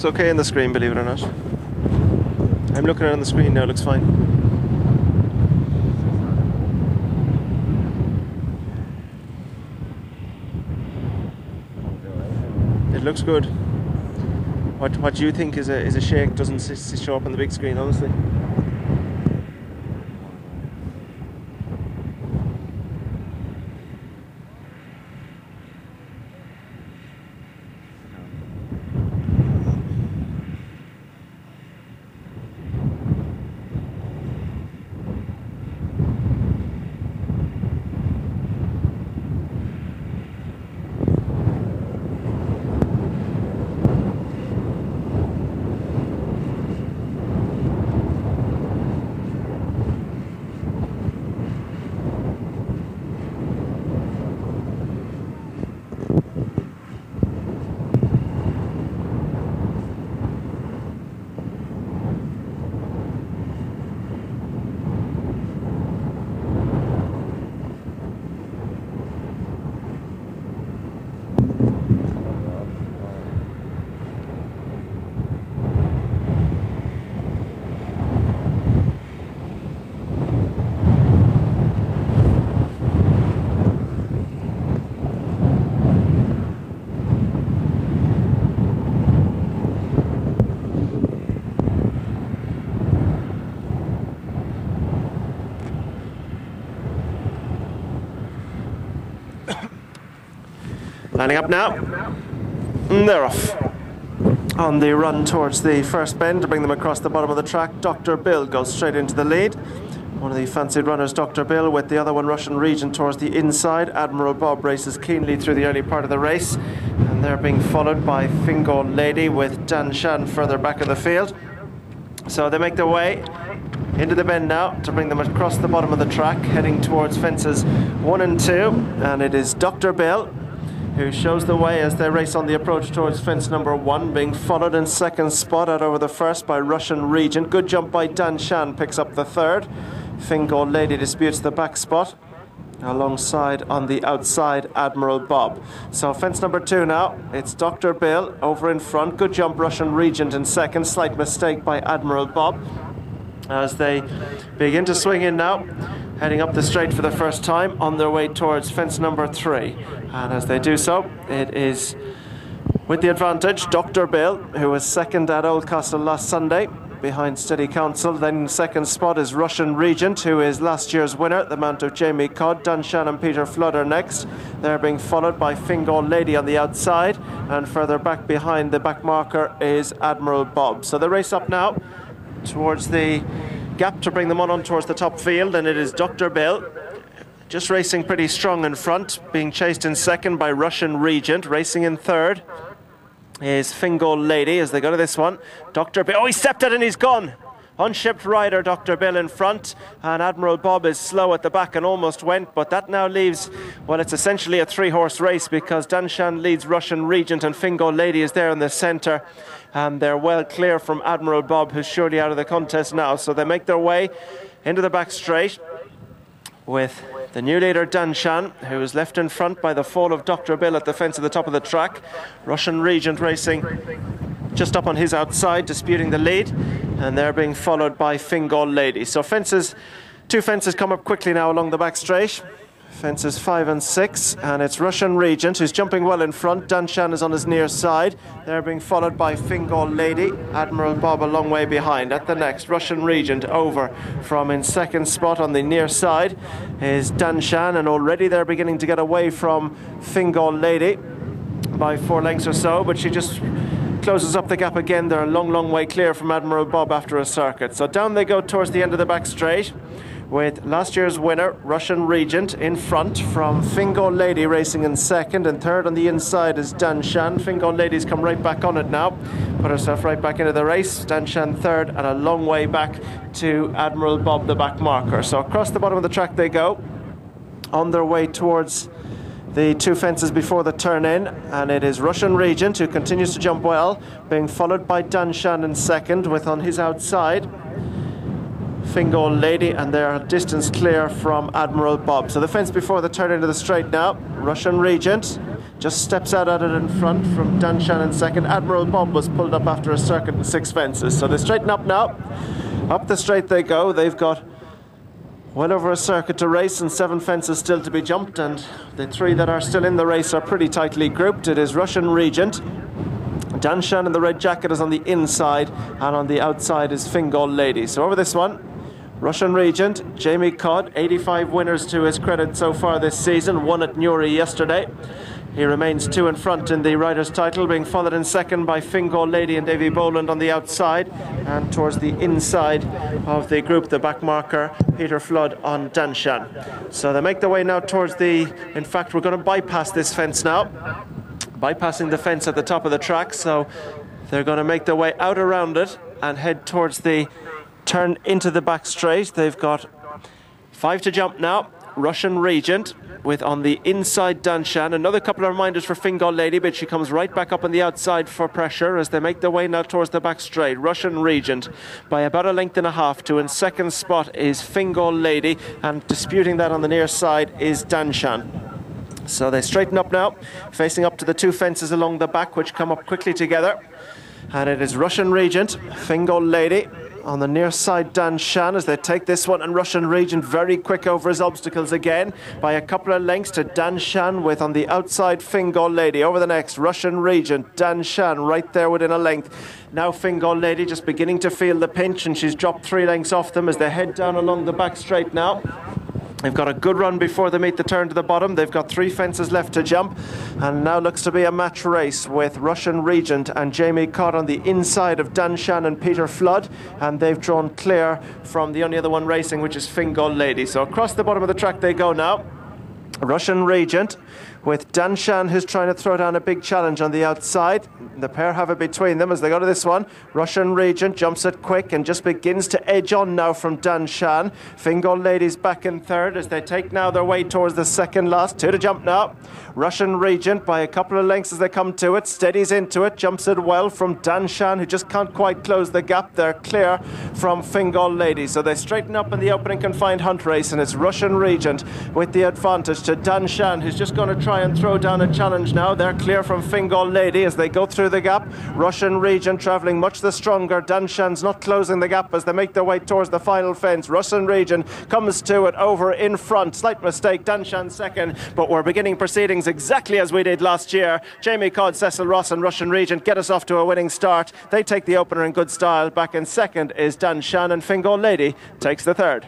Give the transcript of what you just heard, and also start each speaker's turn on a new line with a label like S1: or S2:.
S1: looks okay on the screen, believe it or not. I'm looking at it on the screen now, it looks fine. It looks good. What do you think is a shake doesn't show up on the big screen, honestly? Lining up now, and they're off. On the run towards the first bend to bring them across the bottom of the track, Dr. Bill goes straight into the lead. One of the fancied runners, Dr. Bill, with the other one, Russian Regent, towards the inside. Admiral Bob races keenly through the early part of the race, and they're being followed by Fingal Lady with Dan Shan further back in the field. So they make their way into the bend now to bring them across the bottom of the track, heading towards fences 1 and 2, and it is Dr. Bill who shows the way as they race on the approach towards fence number 1, being followed in second spot out over the first by Russian Regent. Good jump by Dan Shan, picks up the third. Fingal Lady disputes the back spot. Alongside on the outside, Admiral Bob. So fence number 2 now, it's Dr. Bill over in front. Good jump, Russian Regent in second. Slight mistake by Admiral Bob as they begin to swing in now, heading up the straight for the first time on their way towards fence number 3. And as they do so, it is with the advantage Dr. Bill, who was second at Oldcastle last Sunday behind Steady Counsel. Then second spot is Russian Regent, who is last year's winner, the mount of Jamie Codd. Dan Shan and Peter Flood are next. They're being followed by Fingal Lady on the outside, and further back behind the back marker is Admiral Bob. So they race up now towards the gap to bring them on towards the top field, and it is Dr. Bill just racing pretty strong in front, being chased in second by Russian Regent. Racing in third is Fingal Lady as they go to this one. Dr. Bill, oh, he stepped it and he's gone. Unshipped rider, Dr. Bill in front, and Admiral Bob is slow at the back and almost went, but that now leaves, well, it's essentially a 3-horse race because Dan Shan leads Russian Regent and Fingal Lady is there in the centre, and they're well clear from Admiral Bob, who's surely out of the contest now. So they make their way into the back straight with the new leader Dan Shan, who is left in front by the fall of Dr. Bill at the fence at the top of the track. Russian Regent racing just up on his outside, disputing the lead, and they're being followed by Fingal Lady. So two fences come up quickly now along the back straight. Fences 5 and 6, and it's Russian Regent who's jumping well in front. Dan Shan is on his near side. They're being followed by Fingal Lady. Admiral Bob a long way behind. At the next, Russian Regent over from in second spot on the near side is Dan Shan, and already they're beginning to get away from Fingal Lady by 4 lengths or so, but she just closes up the gap again. They're a long way clear from Admiral Bob after a circuit. So down they go towards the end of the back straight, with last year's winner, Russian Regent, in front from Fingal Lady racing in second, and third on the inside is Dan Shan. Fingal Lady's come right back on it now, put herself right back into the race. Dan Shan third, and a long way back to Admiral Bob, the back marker. So across the bottom of the track they go, on their way towards the 2 fences before the turn in, and it is Russian Regent who continues to jump well, being followed by Dan Shan in second, with on his outside Fingal Lady, and they're distance clear from Admiral Bob. So the fence before the turn into the straight now, Russian Regent just steps out at it in front from Danshan in second. Admiral Bob was pulled up after a circuit and 6 fences. So they straighten up now. Up the straight they go. They've got well over a circuit to race and 7 fences still to be jumped, and the 3 that are still in the race are pretty tightly grouped. It is Russian Regent. Danshan in the red jacket is on the inside, and on the outside is Fingal Lady. So over this one, Russian Regent, Jamie Codd, 85 winners to his credit so far this season, won at Newry yesterday. He remains 2 in front in the riders' title, being followed in second by Fingal Lady and Davy Boland on the outside, and towards the inside of the group, the back marker, Peter Flood on Danshan. So they make their way now towards the, in fact, we're going to bypass this fence now, bypassing the fence at the top of the track, so they're going to make their way out around it and head towards the turn into the back straight. They've got 5 to jump now. Russian Regent with on the inside Danshan. Another couple of reminders for Fingal Lady, but she comes right back up on the outside for pressure as they make their way now towards the back straight. Russian Regent by about a length and a half to in second spot is Fingal Lady, and disputing that on the near side is Danshan. So they straighten up now, facing up to the 2 fences along the back, which come up quickly together. And it is Russian Regent, Fingal Lady, on the near side Danshan as they take this one, and Russian Regent very quick over his obstacles again by a couple of lengths to Danshan, with on the outside Fingal Lady. Over the next, Russian Regent, Danshan right there within a length. Now Fingal Lady just beginning to feel the pinch, and she's dropped 3 lengths off them as they head down along the back straight now. They've got a good run before they meet the turn to the bottom. They've got 3 fences left to jump, and now looks to be a match race with Russian Regent and Jamie Codd on the inside of Danshan and Peter Flood, and they've drawn clear from the only other one racing, which is Fingal Lady. So across the bottom of the track they go now. Russian Regent with Danshan, who's trying to throw down a big challenge on the outside. The pair have it between them as they go to this one. Russian Regent jumps it quick and just begins to edge on now from Danshan. Fingal Lady's back in third as they take now their way towards the second last. 2 to jump now. Russian Regent by a couple of lengths as they come to it, steadies into it, jumps it well from Danshan, who just can't quite close the gap. They're clear from Fingal Lady. So they straighten up in the opening confined hunt race, and it's Russian Regent with the advantage to Danshan, who's just going to try and throw down a challenge now. They're clear from Fingal Lady as they go through the gap. Russian Regent travelling much the stronger. Danshan's not closing the gap as they make their way towards the final fence. Russian Regent comes to it over in front. Slight mistake, Danshan second, but we're beginning proceedings exactly as we did last year. Jamie Codd, Cecil Ross and Russian Regent get us off to a winning start. They take the opener in good style. Back in second is Danshan, and Fingal Lady takes the third.